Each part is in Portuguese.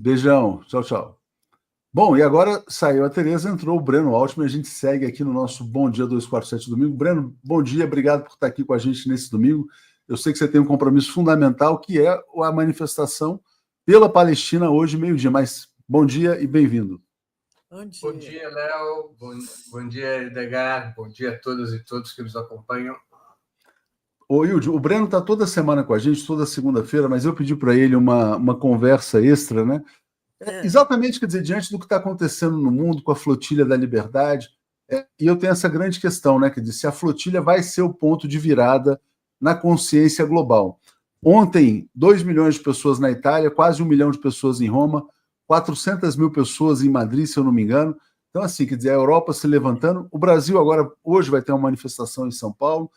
Beijão. Tchau, tchau. Bom, e agora saiu a Tereza, entrou o Breno Altman, a gente segue aqui no nosso Bom Dia 247 domingo. Breno, bom dia, obrigado por estar aqui com a gente nesse domingo. Eu sei que você tem um compromisso fundamental, que é a manifestação pela Palestina hoje, meio-dia, mas bom dia e bem-vindo. Bom dia, Léo. Bom dia, Edgar. Bom dia a todas e todos que nos acompanham. Ô, Hilde, o Breno está toda semana com a gente, toda segunda-feira, mas eu pedi para ele uma conversa extra, né? Exatamente, quer dizer, diante do que está acontecendo no mundo com a flotilha da liberdade, e eu tenho essa grande questão, né? Quer dizer, se a flotilha vai ser o ponto de virada na consciência global. Ontem, 2 milhões de pessoas na Itália, quase 1 milhão de pessoas em Roma, 400 mil pessoas em Madrid, se eu não me engano. Então, assim, quer dizer, a Europa se levantando. O Brasil agora, hoje, vai ter uma manifestação em São Paulo.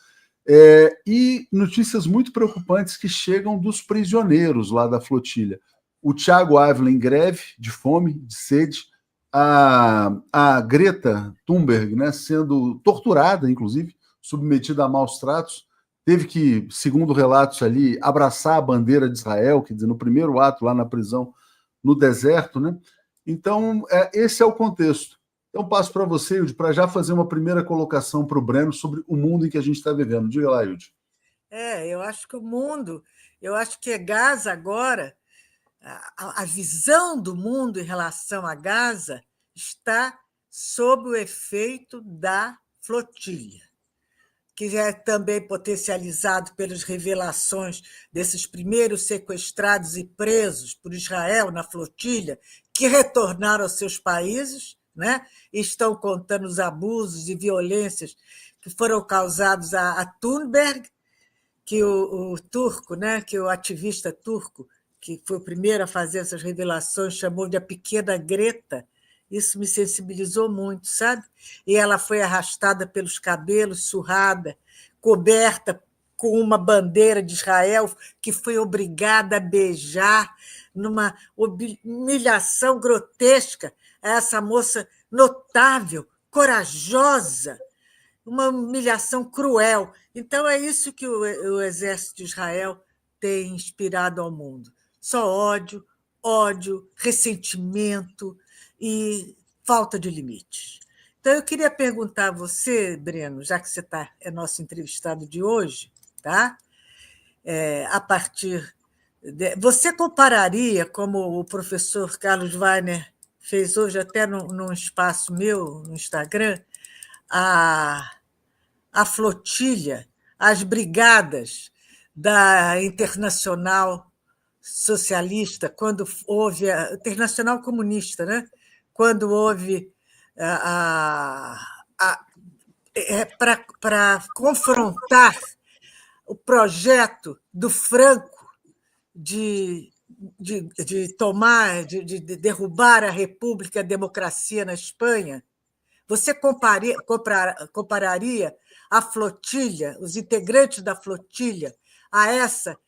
E notícias muito preocupantes que chegam dos prisioneiros lá da flotilha. O Thiago Ávila em greve de fome, de sede, a Greta Thunberg, né, sendo torturada, inclusive, submetida a maus tratos, teve que, segundo relatos ali, abraçar a bandeira de Israel, quer dizer, no primeiro ato lá na prisão, no deserto, né? Então, esse é o contexto. Então, passo para você, Hilde, para já fazer uma primeira colocação para o Breno sobre o mundo em que a gente está vivendo. Diga lá, Hilde. Eu acho que eu acho que Gaza agora, a visão do mundo em relação a Gaza está sob o efeito da flotilha, que é também potencializado pelas revelações desses primeiros sequestrados e presos por Israel na flotilha, que retornaram aos seus países, né? E estão contando os abusos e violências que foram causados a Thunberg, que o turco, né? Que o ativista turco, que foi o primeiro a fazer essas revelações, chamou de a pequena Greta. Isso me sensibilizou muito, sabe? E ela foi arrastada pelos cabelos, surrada, coberta com uma bandeira de Israel, que foi obrigada a beijar, numa humilhação grotesca, essa moça notável, corajosa, uma humilhação cruel. Então, é isso que o exército de Israel tem inspirado ao mundo. Só ódio, ressentimento e falta de limites. Então, eu queria perguntar a você, Breno, já que você é nosso entrevistado de hoje, tá? A partir você compararia, como o professor Carlos Wagner fez hoje, até num espaço meu, no Instagram, a flotilha, as brigadas da Internacional Socialista, quando houve a Internacional Comunista, né? Quando houve para confrontar o projeto do Franco de derrubar a República e a democracia na Espanha. Você compararia a flotilha, os integrantes da flotilha, a essa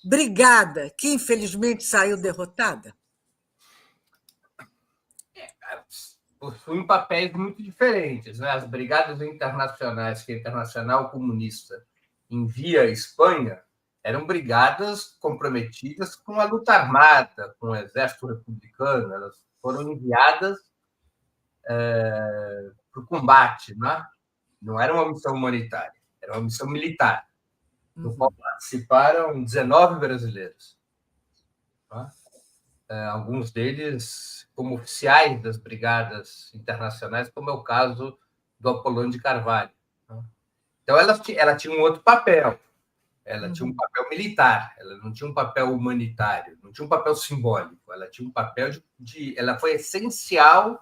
brigada que, infelizmente, saiu derrotada? Possuem papéis muito diferentes, né? As brigadas internacionais que a Internacional Comunista envia à Espanha eram brigadas comprometidas com a luta armada, com o exército republicano. Elas foram enviadas para o combate, né? Não era uma missão humanitária, era uma missão militar, no qual participaram 19 brasileiros. Né? Alguns deles como oficiais das brigadas internacionais, como é o caso do Apolônio de Carvalho. Né? Então, ela tinha um outro papel. Ela tinha um papel militar, ela não tinha um papel humanitário, não tinha um papel simbólico, ela tinha um papel ela foi essencial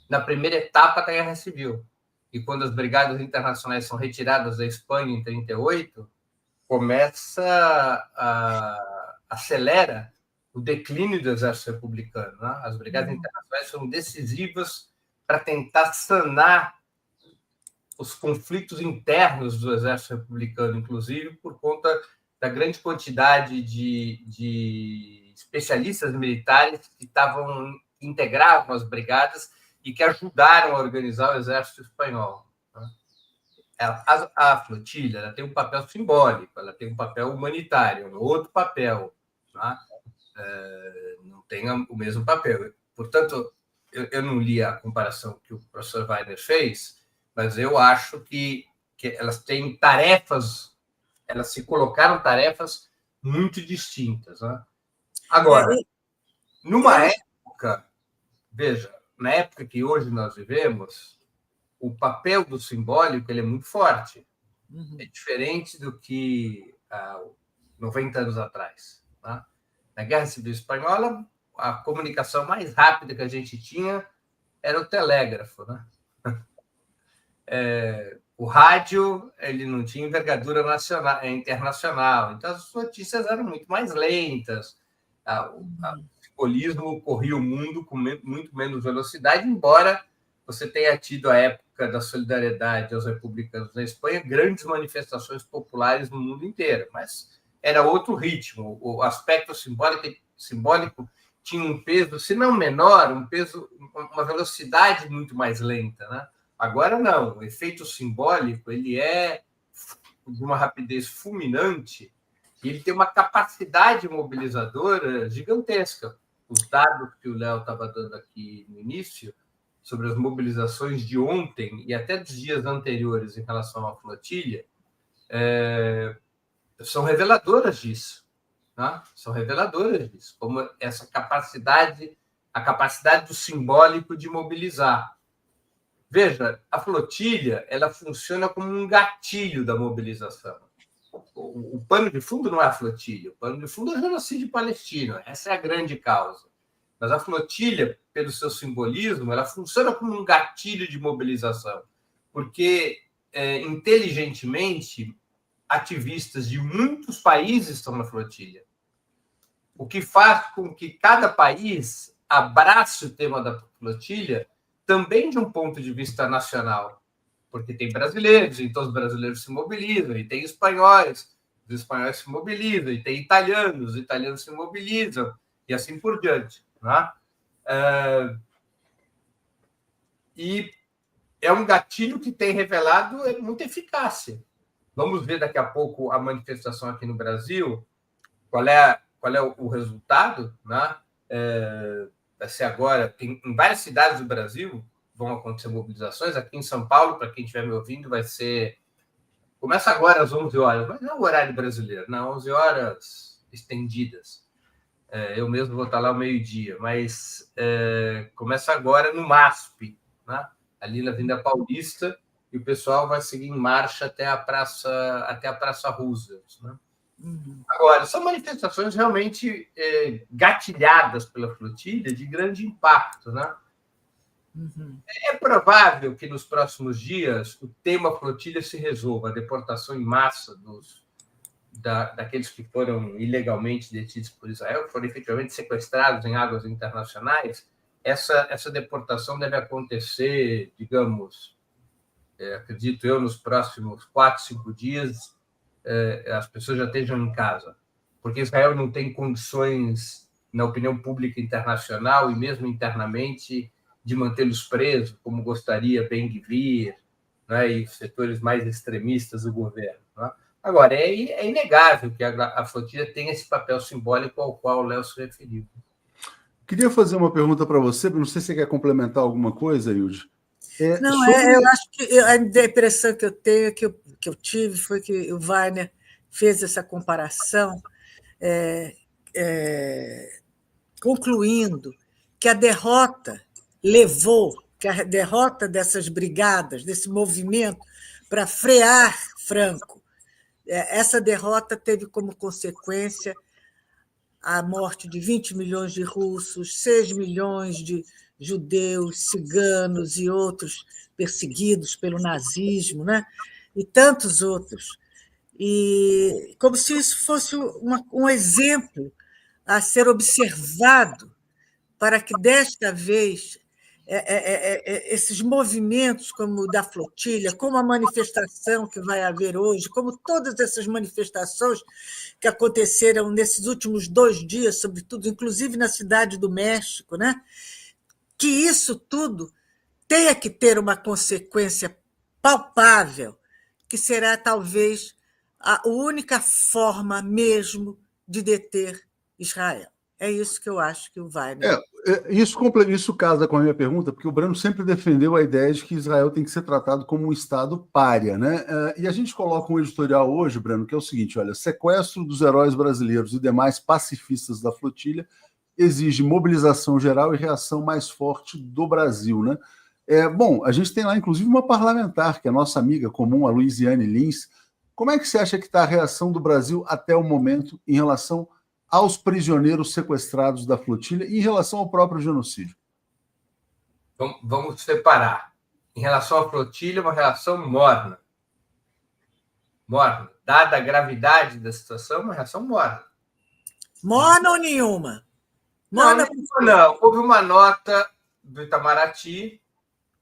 na primeira etapa da Guerra Civil. E quando as brigadas internacionais são retiradas da Espanha em 1938, acelera o declínio do exército republicano. Né? As brigadas internacionais foram decisivas para tentar sanar os conflitos internos do exército republicano, inclusive por conta da grande quantidade de especialistas militares que integravam as brigadas e que ajudaram a organizar o exército espanhol. A flotilha ela tem um papel simbólico, ela tem um papel humanitário, um outro papel. Né? Não tem o mesmo papel. Portanto, eu não li a comparação que o professor Weiner fez, mas eu acho que elas têm tarefas, elas se colocaram tarefas muito distintas. Né? Agora, numa época, veja, na época que hoje nós vivemos, o papel do simbólico ele é muito forte. É diferente do que 90 anos atrás. Tá? Na Guerra Civil Espanhola, a comunicação mais rápida que a gente tinha era o telégrafo. Né? O rádio ele não tinha envergadura internacional, então as notícias eram muito mais lentas. O simbolismo corria o mundo com muito menos velocidade, embora você tenha tido a época da solidariedade aos republicanos na Espanha, grandes manifestações populares no mundo inteiro, mas era outro ritmo. O aspecto simbólico tinha um peso, se não menor, uma velocidade muito mais lenta, né? Agora não, o efeito simbólico ele é de uma rapidez fulminante e ele tem uma capacidade mobilizadora gigantesca. Os dados que o Léo estava dando aqui no início sobre as mobilizações de ontem e até dos dias anteriores em relação à flotilha são reveladoras disso. Né? São reveladoras disso, como essa capacidade, a capacidade do simbólico de mobilizar. Veja, a flotilha ela funciona como um gatilho da mobilização. O pano de fundo não é a flotilha, o pano de fundo é o genocídio palestino, essa é a grande causa. Mas a flotilha, pelo seu simbolismo, ela funciona como um gatilho de mobilização, porque, inteligentemente, ativistas de muitos países estão na flotilha, o que faz com que cada país abrace o tema da flotilha também de um ponto de vista nacional, porque tem brasileiros, então os brasileiros se mobilizam, e tem espanhóis, os espanhóis se mobilizam, e tem italianos, os italianos se mobilizam, e assim por diante. Né? E é um gatilho que tem revelado muita eficácia. Vamos ver daqui a pouco a manifestação aqui no Brasil, qual é o resultado, né? Vai ser agora, em várias cidades do Brasil vão acontecer mobilizações. Aqui em São Paulo, para quem estiver me ouvindo, vai ser... Começa agora às 11 horas, mas não é o horário brasileiro, não, 11 horas estendidas. Eu mesmo vou estar lá ao meio-dia, mas começa agora no MASP, né? Ali na Avenida Paulista, e o pessoal vai seguir em marcha até a Praça Roosevelt. Né? Agora, são manifestações realmente gatilhadas pela flotilha de grande impacto. Né? É provável que nos próximos dias o tema flotilha se resolva, a deportação em massa daqueles que foram ilegalmente detidos por Israel, que foram efetivamente sequestrados em águas internacionais. Essa deportação deve acontecer, digamos, acredito eu, nos próximos 4, 5 dias, as pessoas já estejam em casa, porque Israel não tem condições, na opinião pública internacional e mesmo internamente, de mantê-los presos, como gostaria Ben-Gvir, né, e setores mais extremistas do governo. Né? Agora, é inegável que a flotilha tem esse papel simbólico ao qual o Léo se referiu. Queria fazer uma pergunta para você, não sei se você quer complementar alguma coisa, Hilde. Eu acho que a impressão que eu tenho, que eu tive, foi que o Weiner fez essa comparação, concluindo que a derrota dessas brigadas, desse movimento para frear Franco, essa derrota teve como consequência a morte de 20 milhões de russos, 6 milhões de judeus, ciganos e outros perseguidos pelo nazismo, né? E tantos outros. E como se isso fosse um exemplo a ser observado para que, desta vez, esses movimentos como o da flotilha, como a manifestação que vai haver hoje, como todas essas manifestações que aconteceram nesses últimos 2 dias, sobretudo, inclusive na Cidade do México, né? Que isso tudo tenha que ter uma consequência palpável, que será talvez a única forma mesmo de deter Israel. É isso que eu acho que vai, né? Isso casa com a minha pergunta, porque o Breno sempre defendeu a ideia de que Israel tem que ser tratado como um Estado pária, né? E a gente coloca um editorial hoje, Breno, que é o seguinte: olha, sequestro dos heróis brasileiros e demais pacifistas da flotilha exige mobilização geral e reação mais forte do Brasil, né? Bom, a gente tem lá, inclusive, uma parlamentar, que é nossa amiga comum, a Luiziane Lins. Como é que você acha que está a reação do Brasil até o momento em relação aos prisioneiros sequestrados da flotilha e em relação ao próprio genocídio? Vamos separar. Em relação à flotilha, uma relação morna. Morna. Dada a gravidade da situação, uma reação morna. Morna ou nenhuma? Morna não. Houve uma nota do Itamaraty,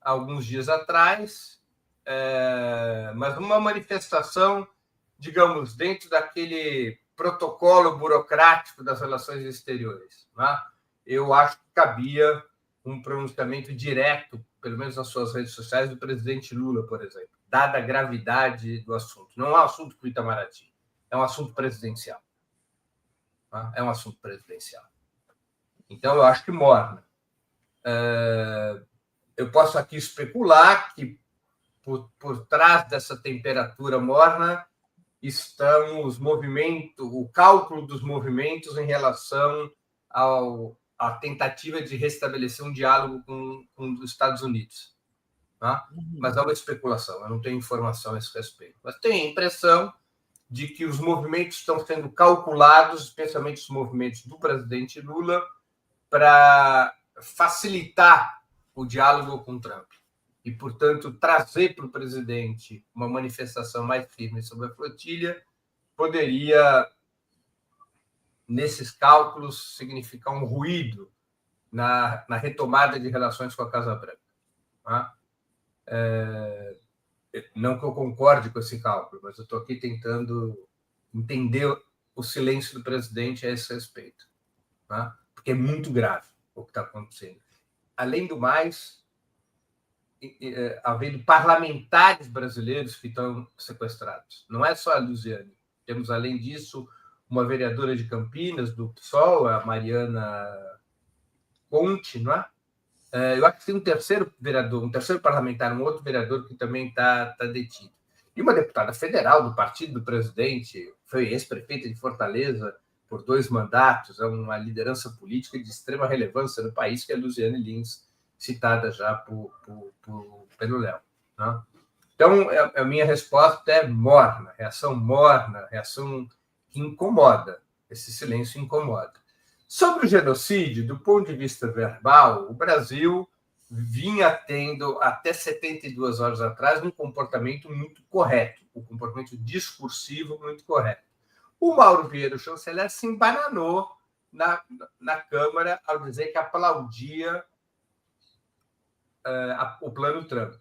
alguns dias atrás, mas uma manifestação, digamos, dentro daquele protocolo burocrático das relações exteriores. Né? Eu acho que cabia um pronunciamento direto, pelo menos nas suas redes sociais, do presidente Lula, por exemplo, dada a gravidade do assunto. Não é um assunto para o Itamaraty, é um assunto presidencial. Né? É um assunto presidencial. Então, eu acho que morna. Eu posso aqui especular que por trás dessa temperatura morna estão os movimentos, o cálculo dos movimentos em relação à tentativa de restabelecer um diálogo com os Estados Unidos. Tá? Mas é uma especulação, eu não tenho informação a esse respeito. Mas tenho a impressão de que os movimentos estão sendo calculados, especialmente os movimentos do presidente Lula, para facilitar o diálogo com Trump. E, portanto, trazer para o presidente uma manifestação mais firme sobre a flotilha poderia, nesses cálculos, significar um ruído na retomada de relações com a Casa Branca. Tá? Não que eu concorde com esse cálculo, mas eu estou aqui tentando entender o silêncio do presidente a esse respeito. Tá? Porque é muito grave o que está acontecendo. Além do mais, havendo parlamentares brasileiros que estão sequestrados. Não é só a Luiziane. Temos, além disso, uma vereadora de Campinas, do PSOL, a Mariana Conte, não é? Eu acho que tem um terceiro vereador, um terceiro parlamentar, um outro vereador que também está detido. E uma deputada federal do partido do presidente, foi ex-prefeita de Fortaleza por 2 mandatos, é uma liderança política de extrema relevância no país, que é a Luiziane Lins, citada já pelo Léo. Né? Então, a minha resposta é morna, reação que incomoda, esse silêncio incomoda. Sobre o genocídio, do ponto de vista verbal, o Brasil vinha tendo, até 72 horas atrás, um comportamento muito correto, um comportamento discursivo muito correto. O Mauro Vieira, o chanceler, se embananou na Câmara ao dizer que aplaudia o plano Trump.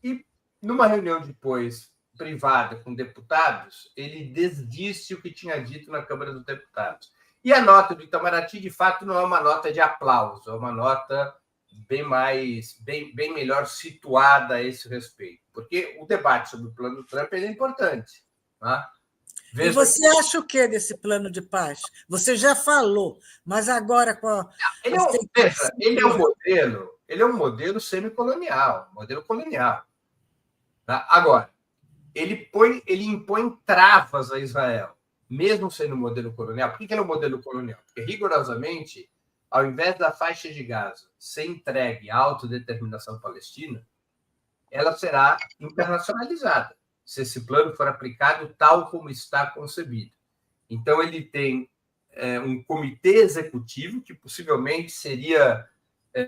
E, numa reunião depois, privada, com deputados, ele desdisse o que tinha dito na Câmara dos Deputados. E a nota do Itamaraty, de fato, não é uma nota de aplauso, é uma nota bem melhor situada a esse respeito. Porque o debate sobre o plano Trump é importante. Tá? E você acha o que desse plano de paz? Você já falou, mas agora com a... Ele é um modelo semicolonial, modelo colonial. Tá? Agora, ele impõe travas a Israel, mesmo sendo um modelo colonial. Por que ele é um modelo colonial? Porque, rigorosamente, ao invés da faixa de Gaza ser entregue à autodeterminação palestina, ela será internacionalizada, se esse plano for aplicado tal como está concebido. Então, ele tem um comitê executivo que possivelmente seria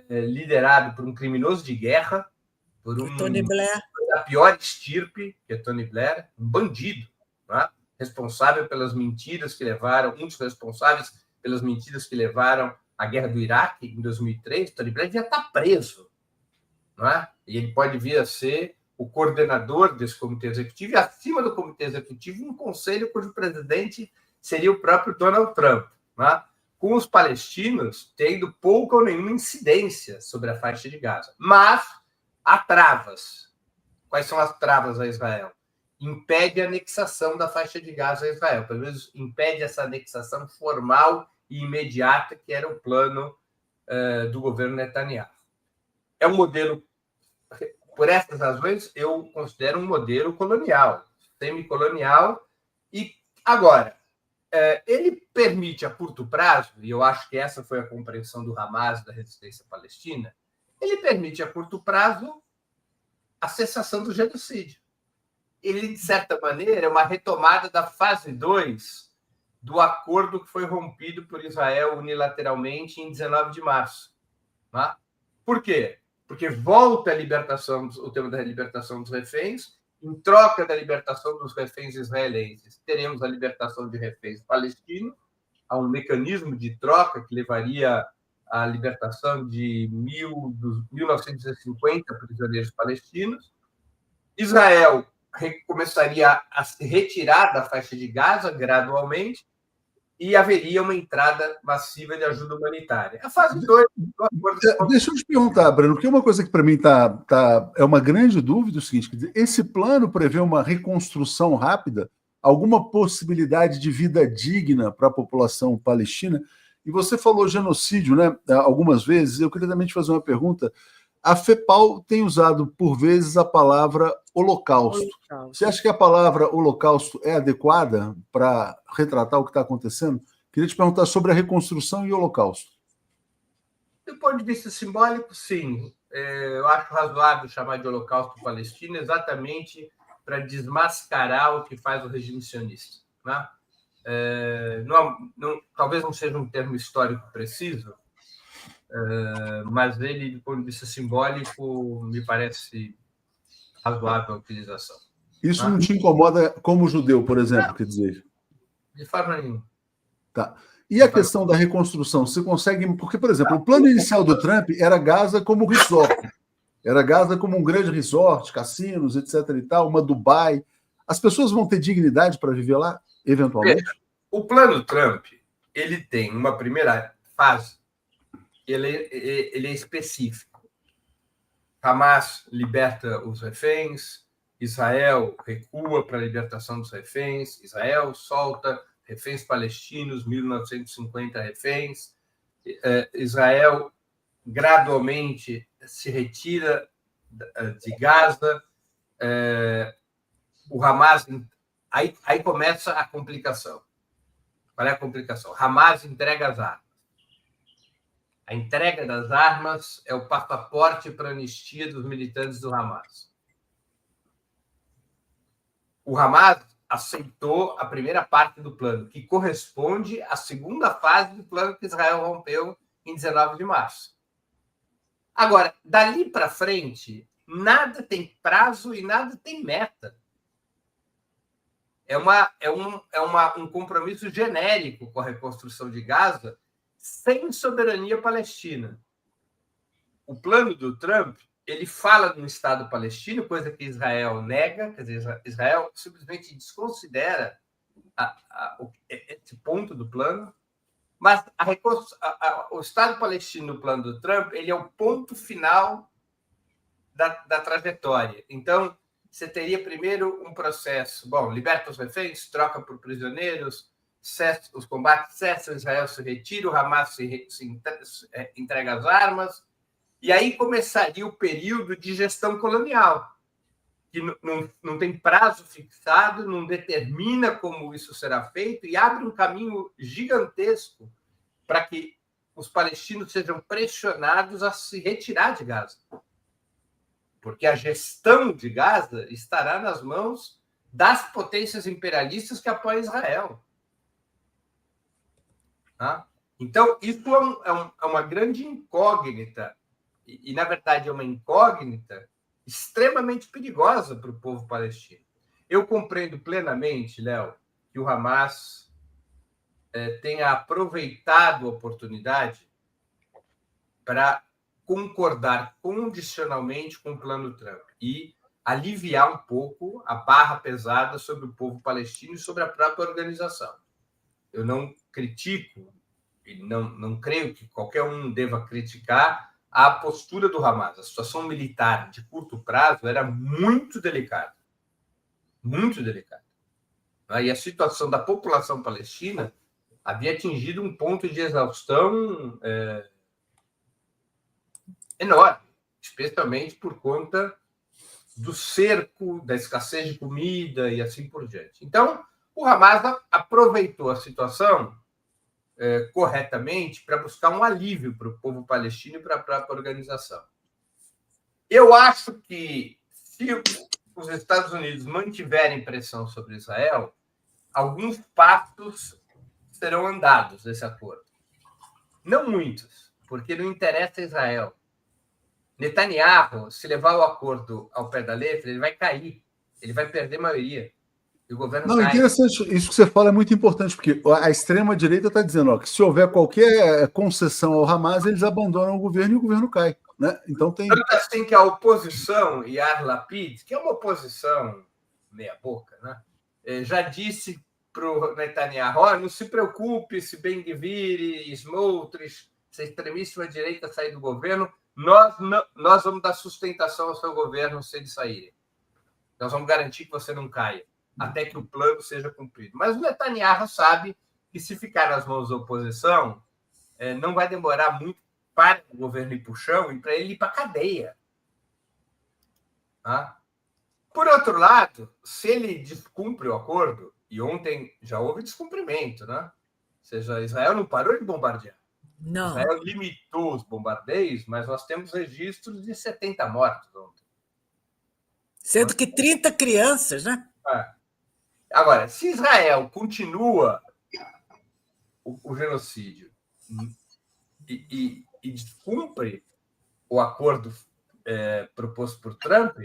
liderado por um criminoso de guerra, por Tony Blair, da pior estirpe, que é Tony Blair, um bandido, né? Responsável pelas mentiras que levaram, um dos responsáveis pelas mentiras que levaram à guerra do Iraque em 2003. Tony Blair devia estar preso, não é? E ele pode vir a ser o coordenador desse comitê executivo, e acima do comitê executivo, um conselho cujo presidente seria o próprio Donald Trump, né? Com os palestinos tendo pouca ou nenhuma incidência sobre a faixa de Gaza. Mas há travas. Quais são as travas a Israel? Impede a anexação da faixa de Gaza a Israel, pelo menos impede essa anexação formal e imediata, que era o plano do governo Netanyahu. É um modelo, por essas razões, eu considero um modelo colonial, semicolonial, e agora, ele permite a curto prazo, e eu acho que essa foi a compreensão do Hamas da resistência palestina, ele permite a curto prazo a cessação do genocídio. Ele, de certa maneira, é uma retomada da fase 2 do acordo que foi rompido por Israel unilateralmente em 19 de março. Tá? Por quê? Porque volta a libertação, o tema da libertação dos reféns, em troca da libertação dos reféns israelenses, teremos a libertação de reféns palestinos, há um mecanismo de troca que levaria à libertação de 1.950 prisioneiros palestinos. Israel começaria a se retirar da faixa de Gaza gradualmente e haveria uma entrada massiva de ajuda humanitária. A fase 2 do acordo... Deixa eu te perguntar, Breno, porque uma coisa que para mim é uma grande dúvida, é o seguinte, quer dizer, esse plano prevê uma reconstrução rápida, alguma possibilidade de vida digna para a população palestina? E você falou genocídio, né, algumas vezes, eu queria também te fazer uma pergunta. A FEPAL tem usado, por vezes, a palavra holocausto. Você acha que a palavra holocausto é adequada para retratar o que está acontecendo? Queria te perguntar sobre a reconstrução e o holocausto. Do ponto de vista simbólico, sim. Eu acho razoável chamar de holocausto palestino exatamente para desmascarar o que faz o regime sionista. Né? Talvez não seja um termo histórico preciso, mas ele, do ponto de vista simbólico, me parece razoável a utilização. Isso não te incomoda como judeu, por exemplo, não, quer dizer? De forma nenhuma. Tá. E a questão da reconstrução, você consegue... Porque, por exemplo, o plano inicial do Trump era Gaza como resort. Era Gaza como um grande resort, cassinos, etc. e tal, uma Dubai. As pessoas vão ter dignidade para viver lá, eventualmente? O plano Trump, ele tem uma primeira fase, ele é específico. Hamas liberta os reféns, Israel recua para a libertação dos reféns, Israel solta reféns palestinos, 1.950 reféns, Israel gradualmente se retira de Gaza, o Hamas... Aí começa a complicação. Qual é a complicação? Hamas entrega as armas. A entrega das armas é o passaporte para a anistia dos militantes do Hamas. O Hamas aceitou a primeira parte do plano, que corresponde à segunda fase do plano que Israel rompeu em 19 de março. Agora, dali para frente, nada tem prazo e nada tem meta. É um compromisso genérico com a reconstrução de Gaza sem soberania palestina. O plano do Trump, ele fala no Estado palestino, coisa que Israel nega, quer dizer, Israel simplesmente desconsidera esse ponto do plano, mas o Estado palestino no plano do Trump, ele é o ponto final da trajetória. Então, você teria primeiro um processo, liberta os reféns, troca por prisioneiros, os combates cessam, Israel se retira, o Hamas entrega as armas, e aí começaria o período de gestão colonial, que não tem prazo fixado, não determina como isso será feito, e abre um caminho gigantesco para que os palestinos sejam pressionados a se retirar de Gaza. Porque a gestão de Gaza estará nas mãos das potências imperialistas que apoiam Israel. Tá? Então, isso é uma grande incógnita, e, na verdade, é uma incógnita extremamente perigosa para o povo palestino. Eu compreendo plenamente, Léo, que o Hamas tenha aproveitado a oportunidade para concordar condicionalmente com o plano Trump e aliviar um pouco a barra pesada sobre o povo palestino e sobre a própria organização. Eu não critico e não creio que qualquer um deva criticar a postura do Hamas. A situação militar de curto prazo era muito delicada. Muito delicada. E a situação da população palestina havia atingido um ponto de exaustão enorme, especialmente por conta do cerco, da escassez de comida e assim por diante. Então, o Hamas aproveitou a situação corretamente para buscar um alívio para o povo palestino e para a própria organização. Eu acho que, se os Estados Unidos mantiverem pressão sobre Israel, alguns passos serão andados desse acordo. Não muitos, porque não interessa a Israel. Netanyahu, se levar o acordo ao pé da letra, ele vai cair, ele vai perder maioria. E o governo Não, cai. interessante, isso que você fala é muito importante, porque a extrema-direita está dizendo que se houver qualquer concessão ao Hamas, eles abandonam o governo e o governo cai. Né? Então tem. Tanto assim que a oposição, Yair Lapid, que é uma oposição meia-boca, né? Já disse para o Netanyahu: não se preocupe se Ben-Gvir e Smotrich, se a extremíssima direita sair do governo, nós vamos dar sustentação ao seu governo se eles saírem. Nós vamos garantir que você não caia, até que o plano seja cumprido. Mas o Netanyahu sabe que, se ficar nas mãos da oposição, não vai demorar muito para o governo ir para o chão e para ele ir para a cadeia. Tá? Por outro lado, se ele descumpre o acordo, e ontem já houve descumprimento, né? Ou seja, Israel não parou de bombardear. Não. Israel limitou os bombardeios, mas nós temos registros de 70 mortos ontem. Sendo que 30 crianças, né? Agora, se Israel continua o genocídio e descumpre o acordo proposto por Trump,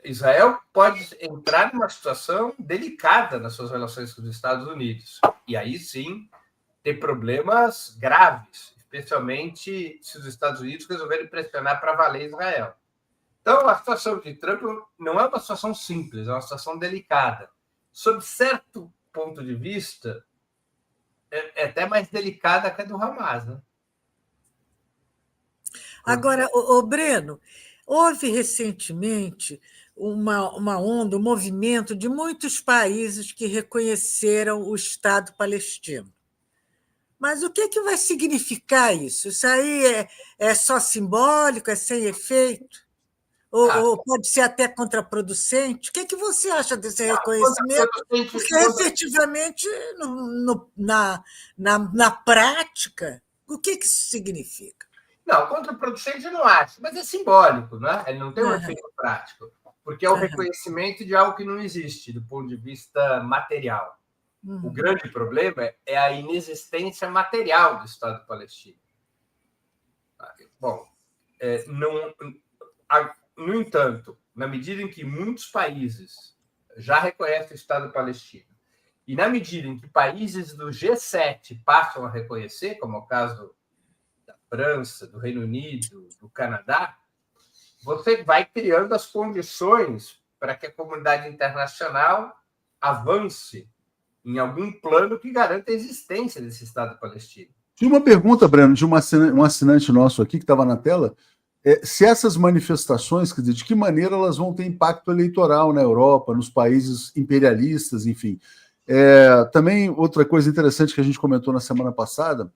Israel pode entrar numa situação delicada nas suas relações com os Estados Unidos. E aí sim ter problemas graves, especialmente se os Estados Unidos resolverem pressionar para valer Israel. Então, a situação de Trump não é uma situação simples, é uma situação delicada. Sob certo ponto de vista, é até mais delicada que a do Hamas, né? Agora, Breno, houve recentemente uma onda, um movimento de muitos países que reconheceram o Estado palestino. Mas o que vai significar isso? Isso aí é só simbólico, é sem efeito? Ou pode ser até contraproducente? O que você acha desse reconhecimento? Porque, efetivamente, na prática, o que isso significa? Não, contraproducente eu não acho, mas é simbólico, né? Ele não tem um efeito prático, porque é o reconhecimento de algo que não existe do ponto de vista material. O grande problema é a inexistência material do Estado palestino. Bom, no entanto, na medida em que muitos países já reconhecem o Estado palestino e na medida em que países do G7 passam a reconhecer, como é o caso da França, do Reino Unido, do Canadá, você vai criando as condições para que a comunidade internacional avance em algum plano que garanta a existência desse Estado palestino. Tinha uma pergunta, Breno, de um assinante nosso aqui que estava na tela. Se essas manifestações, quer dizer, de que maneira elas vão ter impacto eleitoral na Europa, nos países imperialistas, enfim. Também outra coisa interessante que a gente comentou na semana passada,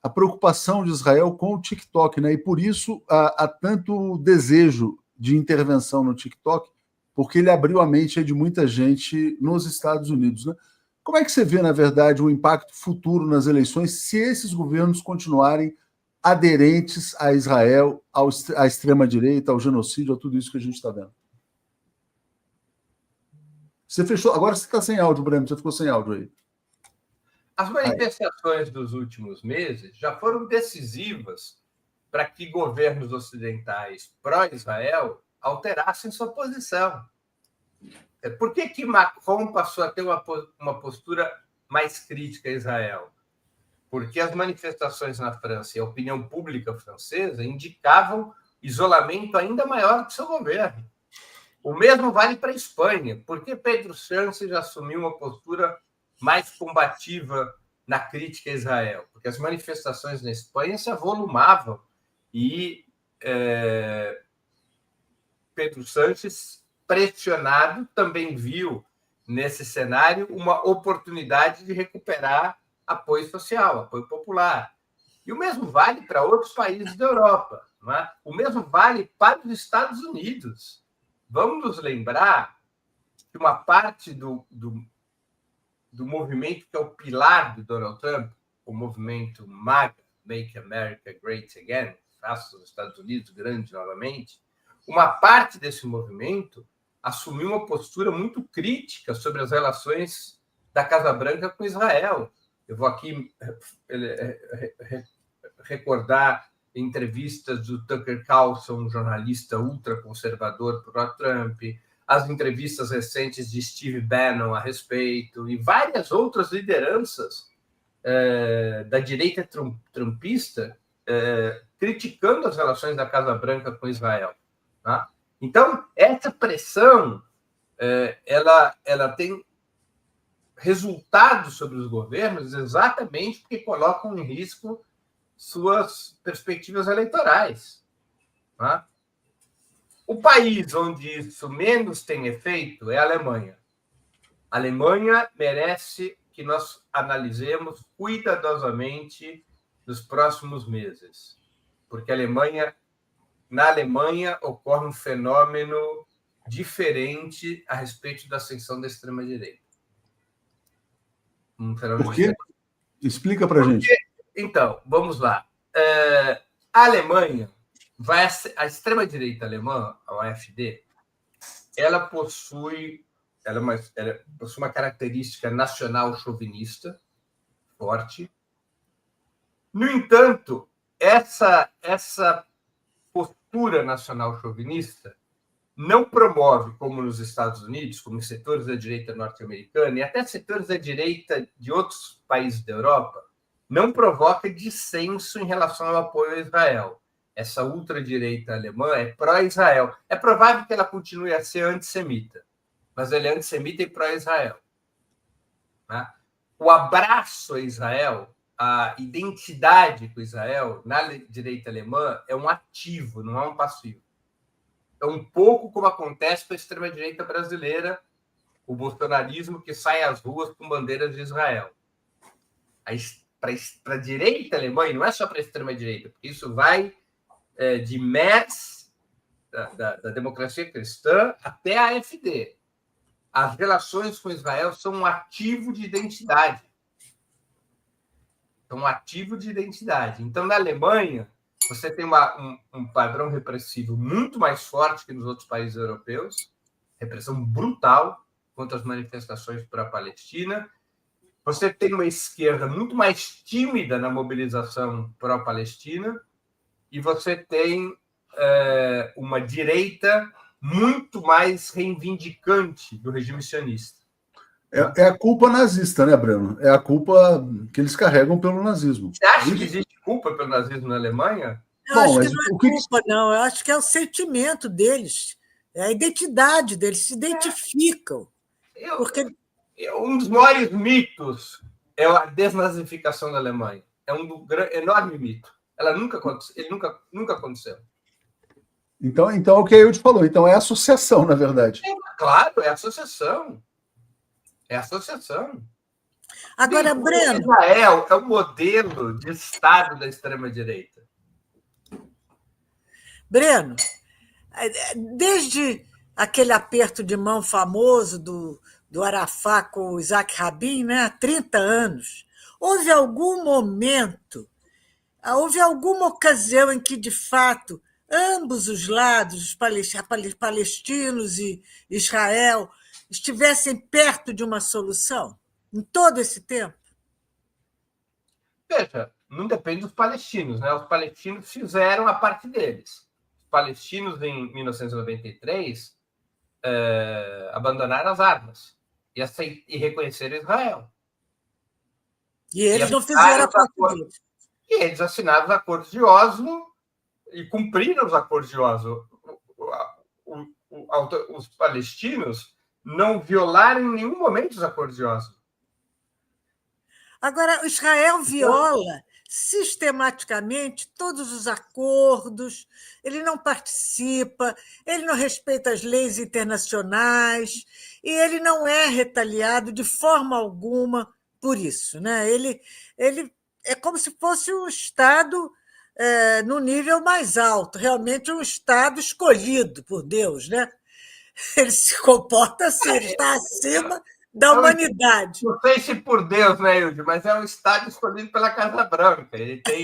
a preocupação de Israel com o TikTok, né? E por isso há tanto desejo de intervenção no TikTok, porque ele abriu a mente de muita gente nos Estados Unidos, né? Como é que você vê, na verdade, o impacto futuro nas eleições se esses governos continuarem aderentes a Israel, à extrema-direita, ao genocídio, a tudo isso que a gente está vendo? Você fechou. Agora você está sem áudio, Breno. Você ficou sem áudio aí. As manifestações dos últimos meses já foram decisivas para que governos ocidentais pró-Israel alterassem sua posição. Por que Macron passou a ter uma postura mais crítica a Israel? Porque as manifestações na França e a opinião pública francesa indicavam isolamento ainda maior que seu governo. O mesmo vale para a Espanha. Por que Pedro Sánchez assumiu uma postura mais combativa na crítica a Israel? Porque as manifestações na Espanha se avolumavam e Pedro Sánchez, pressionado, também viu nesse cenário uma oportunidade de recuperar apoio social, apoio popular. E o mesmo vale para outros países da Europa. Não é? O mesmo vale para os Estados Unidos. Vamos nos lembrar que uma parte do movimento que é o pilar do Donald Trump, o movimento MAGA, Make America Great Again, faça os Estados Unidos grandes novamente, uma parte desse movimento assumiu uma postura muito crítica sobre as relações da Casa Branca com Israel. Eu vou aqui recordar entrevistas do Tucker Carlson, um jornalista ultraconservador pró-Trump, as entrevistas recentes de Steve Bannon a respeito, e várias outras lideranças da direita trumpista criticando as relações da Casa Branca com Israel. Tá? Então, essa pressão ela tem resultados sobre os governos exatamente porque colocam em risco suas perspectivas eleitorais. Tá? O país onde isso menos tem efeito é a Alemanha. A Alemanha merece que nós analisemos cuidadosamente nos próximos meses, porque na Alemanha ocorre um fenômeno diferente a respeito da ascensão da extrema-direita. Por quê? Explica para a gente. Então, vamos lá. A Alemanha, a extrema-direita alemã, a AfD, ela possui uma característica nacional chauvinista forte. No entanto, essa postura nacional chauvinista não promove, como nos Estados Unidos, como em setores da direita norte-americana e até setores da direita de outros países da Europa, não provoca dissenso em relação ao apoio a Israel. Essa ultradireita alemã é pró-Israel. É provável que ela continue a ser antissemita, mas ela é antissemita e pró-Israel. Tá? O abraço a Israel, a identidade com Israel, na direita alemã, é um ativo, não é um passivo. É um pouco como acontece com a extrema-direita brasileira, o bolsonarismo que sai às ruas com bandeiras de Israel. Para a direita alemã, e não é só para a extrema-direita, porque isso vai de Merz, da democracia cristã, até a AfD. As relações com Israel são um ativo de identidade. São um ativo de identidade. Então, na Alemanha, você tem um padrão repressivo muito mais forte que nos outros países europeus, repressão brutal contra as manifestações pró-Palestina. Você tem uma esquerda muito mais tímida na mobilização pró-Palestina e você tem uma direita muito mais reivindicante do regime sionista. É a culpa nazista, né, Breno? É a culpa que eles carregam pelo nazismo. Você acha que existe culpa pelo nazismo na Alemanha? Eu acho que não é culpa, não. Eu acho que é o sentimento deles, é a identidade deles, se identificam. Um dos maiores mitos é a desnazificação da Alemanha. É um enorme mito. Ele nunca aconteceu. Então é o que a Hilde falou. Então é associação, na verdade. Claro, é associação. É associação. Agora, Breno... Israel é o modelo de Estado da extrema-direita. Breno, desde aquele aperto de mão famoso do Arafat com o Isaac Rabin, né, há 30 anos, houve algum momento, houve alguma ocasião em que, de fato, ambos os lados, palestinos e Israel, estivessem perto de uma solução em todo esse tempo? Veja, não depende dos palestinos, né? Os palestinos fizeram a parte deles. Os palestinos, em 1993, abandonaram as armas e reconheceram Israel. E eles não fizeram a parte deles. E eles assinaram os acordos de Oslo e cumpriram os acordos de Oslo. Os palestinos não violaram em nenhum momento os acordos de Oslo. Agora, Israel viola sistematicamente todos os acordos, ele não participa, ele não respeita as leis internacionais e ele não é retaliado de forma alguma por isso, né? Ele é como se fosse um Estado no nível mais alto, realmente um Estado escolhido por Deus, né? Ele se comporta assim, ele está acima da humanidade. Não sei se por Deus, né, Hilde, mas é um estádio escolhido pela Casa Branca. Ele tem.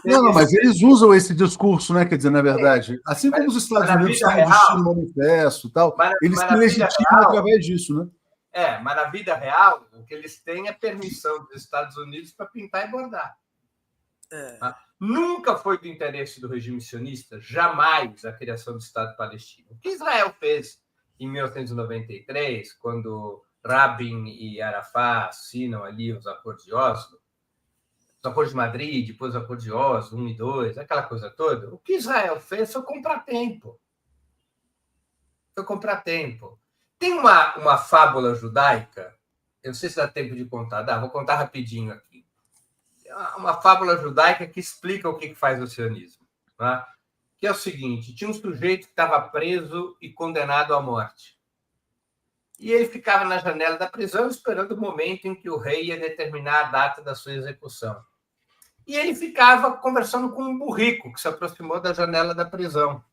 Não, mas eles usam esse discurso, né? Quer dizer, na verdade, assim como os Estados Unidos têm o destino manifesto e tal, eles se legitimam através disso, né? Mas na vida real, o que eles têm é permissão dos Estados Unidos para pintar e bordar. Nunca foi do interesse do regime sionista, jamais, a criação do Estado palestino. O que Israel fez em 1993, quando Rabin e Arafat assinam ali os acordos de Oslo, os acordos de Madrid, depois os acordos de Oslo, 1 e 2, aquela coisa toda, o que Israel fez foi comprar tempo. Tem uma fábula judaica, eu não sei se dá tempo de contar, vou contar rapidinho aqui. Uma fábula judaica que explica o que faz o sionismo. Tá? Que é o seguinte, tinha um sujeito que estava preso e condenado à morte. E ele ficava na janela da prisão esperando o momento em que o rei ia determinar a data da sua execução. E ele ficava conversando com um burrico que se aproximou da janela da prisão.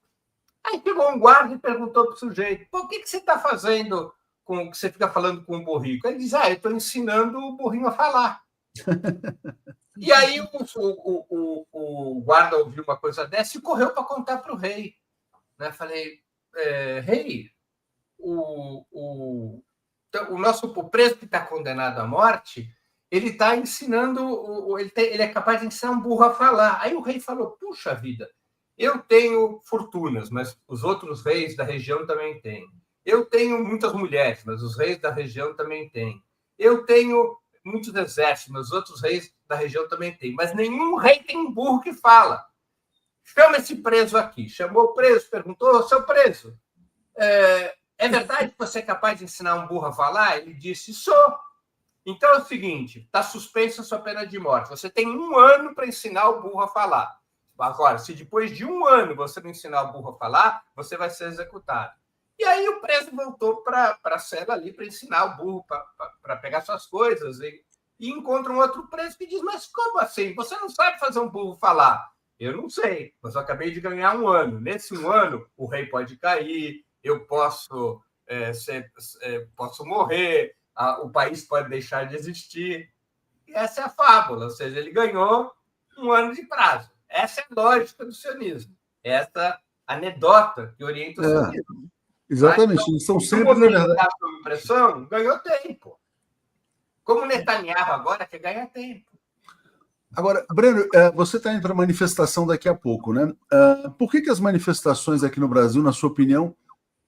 Aí chegou um guarda e perguntou para o sujeito, o que você está fazendo com que você fica falando com o burrico? Ele diz, eu estou ensinando o burrinho a falar. E aí o guarda ouviu uma coisa dessa e correu para contar para o rei. Né? Falei, rei, o nosso preso que está condenado à morte, ele está ensinando, ele é capaz de ensinar um burro a falar. Aí o rei falou, puxa vida, eu tenho fortunas, mas os outros reis da região também têm. Eu tenho muitas mulheres, mas os reis da região também têm. Eu tenho muitos exércitos, mas os outros reis da região também têm. Mas nenhum rei tem um burro que fala. Chama esse preso aqui. Chamou o preso, perguntou, seu preso, é verdade que você é capaz de ensinar um burro a falar? Ele disse, sou. Então é o seguinte, está suspensa a sua pena de morte. Você tem 1 ano para ensinar o burro a falar. Agora, se depois de 1 ano você não ensinar o burro a falar, você vai ser executado. E aí o preso voltou para a cela ali para ensinar o burro, para pegar suas coisas. E encontra um outro preso que diz, mas como assim? Você não sabe fazer um burro falar? Eu não sei, mas eu acabei de ganhar 1 ano. Nesse 1 ano, o rei pode cair, eu posso, posso morrer, o país pode deixar de existir. E essa é a fábula, ou seja, ele ganhou 1 ano de prazo. Essa é a lógica do sionismo. Essa anedota que orienta o sionismo. Exatamente. Eles são sempre, na verdade. Sob pressão, ganhou tempo. Como Netanyahu agora quer ganhar tempo. Agora, Breno, você está indo para a manifestação daqui a pouco, né? Por que as manifestações aqui no Brasil, na sua opinião,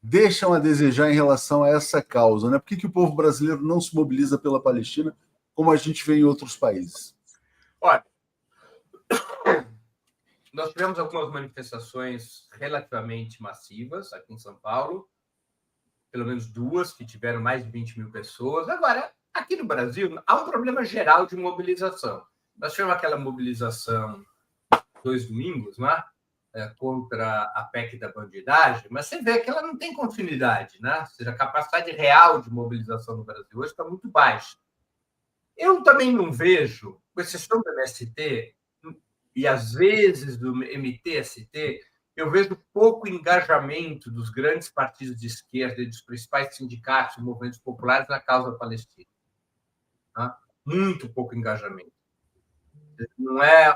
deixam a desejar em relação a essa causa, né? Por que o povo brasileiro não se mobiliza pela Palestina, como a gente vê em outros países? Olha, nós tivemos algumas manifestações relativamente massivas aqui em São Paulo, pelo menos 2 que tiveram mais de 20 mil pessoas. Agora, aqui no Brasil, há um problema geral de mobilização. Nós tivemos aquela mobilização 2 domingos, né? Contra a PEC da bandidagem, mas você vê que ela não tem continuidade, né? Ou seja, a capacidade real de mobilização no Brasil hoje está muito baixa. Eu também não vejo, com exceção do MST e às vezes do MTST, eu vejo pouco engajamento dos grandes partidos de esquerda e dos principais sindicatos e movimentos populares na causa palestina. Tá? Muito pouco engajamento. Não é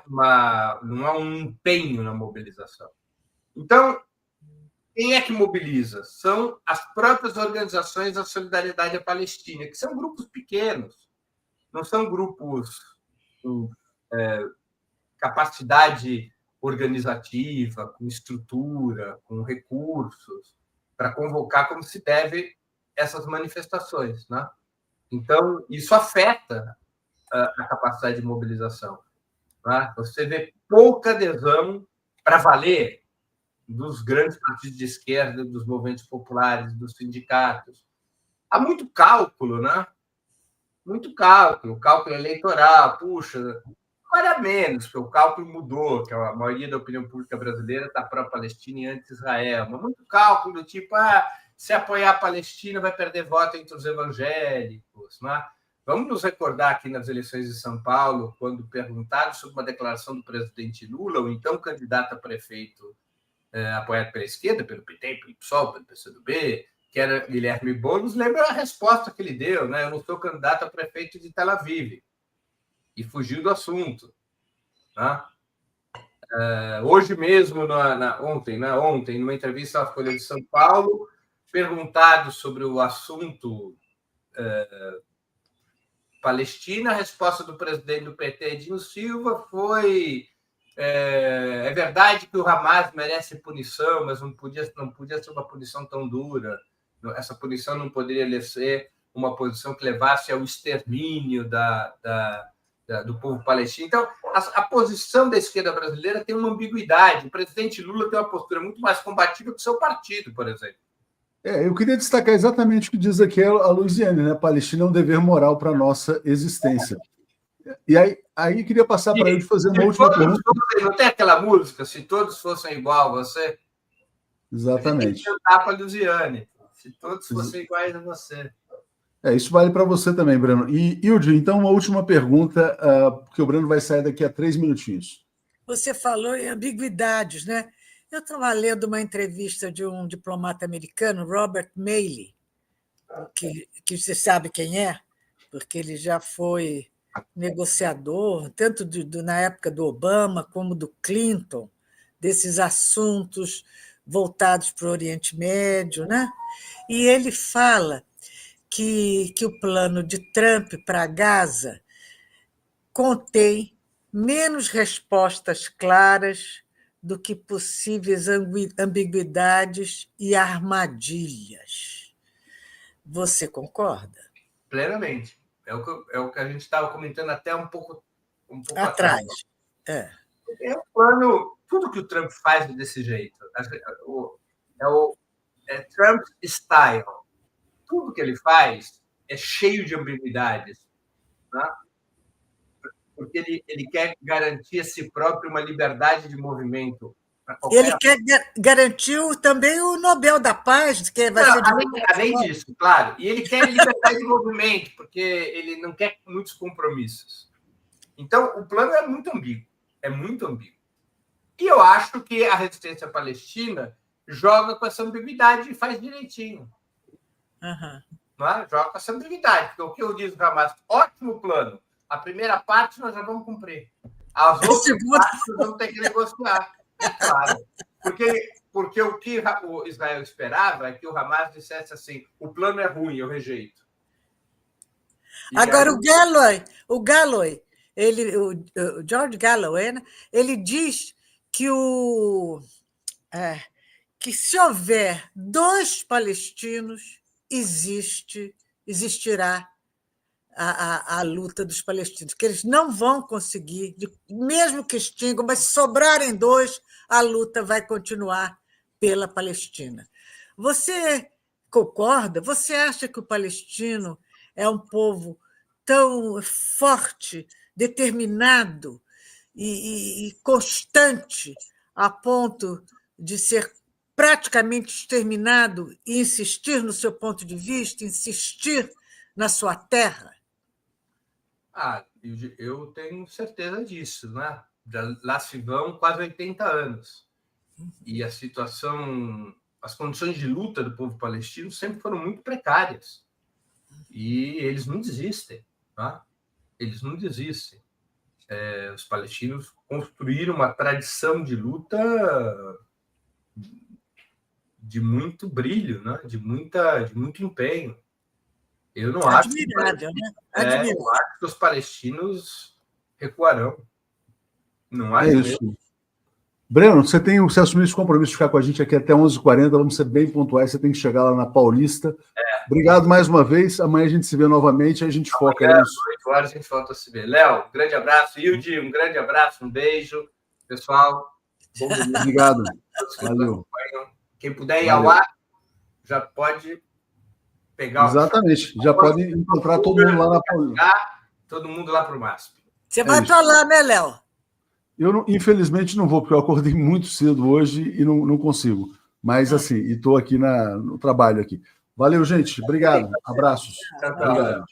um empenho na mobilização. Então, quem é que mobiliza? São as próprias organizações da solidariedade à Palestina, que são grupos pequenos, não são grupos com capacidade organizativa, com estrutura, com recursos, para convocar como se deve essas manifestações. Né? Então, isso afeta a capacidade de mobilização. Né? Você vê pouca adesão para valer dos grandes partidos de esquerda, dos movimentos populares, dos sindicatos. Há muito cálculo, né? Muito cálculo eleitoral, puxa, agora menos, porque o cálculo mudou, que a maioria da opinião pública brasileira está pró-Palestina e anti-Israel, mas muito cálculo do tipo, se apoiar a Palestina vai perder voto entre os evangélicos, né? Vamos nos recordar aqui nas eleições de São Paulo, quando perguntado sobre uma declaração do presidente Lula, o então candidato a prefeito apoiado pela esquerda, pelo PT, pelo PSOL, pelo PCdoB, que era Guilherme Boulos, lembra a resposta que ele deu, né? Eu não sou candidato a prefeito de Tel Aviv. E fugiu do assunto. Né? Hoje mesmo, ontem, numa entrevista à Folha de São Paulo, perguntado sobre o assunto Palestina, a resposta do presidente do PT, Edinho Silva, foi: é verdade que o Hamas merece punição, mas não podia ser uma punição tão dura. Essa punição não poderia ser uma posição que levasse ao extermínio do povo palestino. Então, a posição da esquerda brasileira tem uma ambiguidade. O presidente Lula tem uma postura muito mais combativa que o seu partido, por exemplo. Eu queria destacar exatamente o que diz aqui a Luiziane, né? A Palestina é um dever moral para a nossa existência. E aí queria passar para ele fazer uma última pergunta. Não tem aquela música, se todos fossem igual a você? Exatamente. Tem que cantar para a Luiziane, se todos fossem iguais a você. Isso vale para você também, Breno. E, Hilde, então, uma última pergunta, porque o Breno vai sair daqui a 3 minutinhos. Você falou em ambiguidades, né? Eu estava lendo uma entrevista de um diplomata americano, Robert Malley, que você sabe quem é, porque ele já foi negociador, tanto na época do Obama como do Clinton, desses assuntos voltados para o Oriente Médio, né? E ele fala que o plano de Trump para Gaza contém menos respostas claras do que possíveis ambiguidades e armadilhas. Você concorda? Plenamente. É o que a gente estava comentando até um pouco atrás. É um plano, tudo que o Trump faz desse jeito. É Trump style. Tudo que ele faz é cheio de ambiguidades. Né? Porque ele quer garantir a si próprio uma liberdade de movimento. Ele quer garantir também o Nobel da Paz, que vai ser além disso, claro. E ele quer liberdade de movimento, porque ele não quer muitos compromissos. Então, o plano é muito ambíguo. É muito ambíguo. E eu acho que a resistência palestina joga com essa ambiguidade e faz direitinho. Uhum. Não é? Joga com essa ambiguidade. Porque o que eu disse para o Hamas, ótimo plano. A primeira parte nós já vamos cumprir. As outras partes nós vamos ter que negociar. Claro. Porque o que o Israel esperava é que o Hamas dissesse assim: o plano é ruim, eu rejeito. Agora, o Galloway, o George Galloway, né, ele diz que que se houver 2 palestinos, existirá a luta dos palestinos, que eles não vão conseguir, mesmo que extingam, mas se sobrarem 2, a luta vai continuar pela Palestina. Você concorda? Você acha que o palestino é um povo tão forte, determinado e constante, a ponto de ser praticamente exterminado e insistir no seu ponto de vista, insistir na sua terra? Eu tenho certeza disso, né? Lá se vão quase 80 anos. E a situação, as condições de luta do povo palestino sempre foram muito precárias. E eles não desistem, tá? Eles não desistem. Os palestinos construíram uma tradição de luta de muito brilho, né? de muito empenho. Eu não acho que os palestinos recuarão. Não acho isso. Mesmo. Breno, você assumiu esse compromisso de ficar com a gente aqui até 11h40, vamos ser bem pontuais, você tem que chegar lá na Paulista. Obrigado mais uma vez, amanhã a gente se vê novamente, a gente foca nisso. 8 horas a gente volta a se ver. Léo, um grande abraço. Hilde, um grande abraço, um beijo. Pessoal, bom domingo. Obrigado. Valeu. Quem puder ir ao ar, já pode pegar Exatamente, já pode encontrar todo mundo lá na Paulista. Todo mundo lá para o MASP. Você vai para lá, né, Léo? Eu, infelizmente, não vou, porque eu acordei muito cedo hoje e não consigo. Mas, assim, e estou aqui no trabalho aqui. Valeu, gente. Obrigado. Abraços. Obrigado.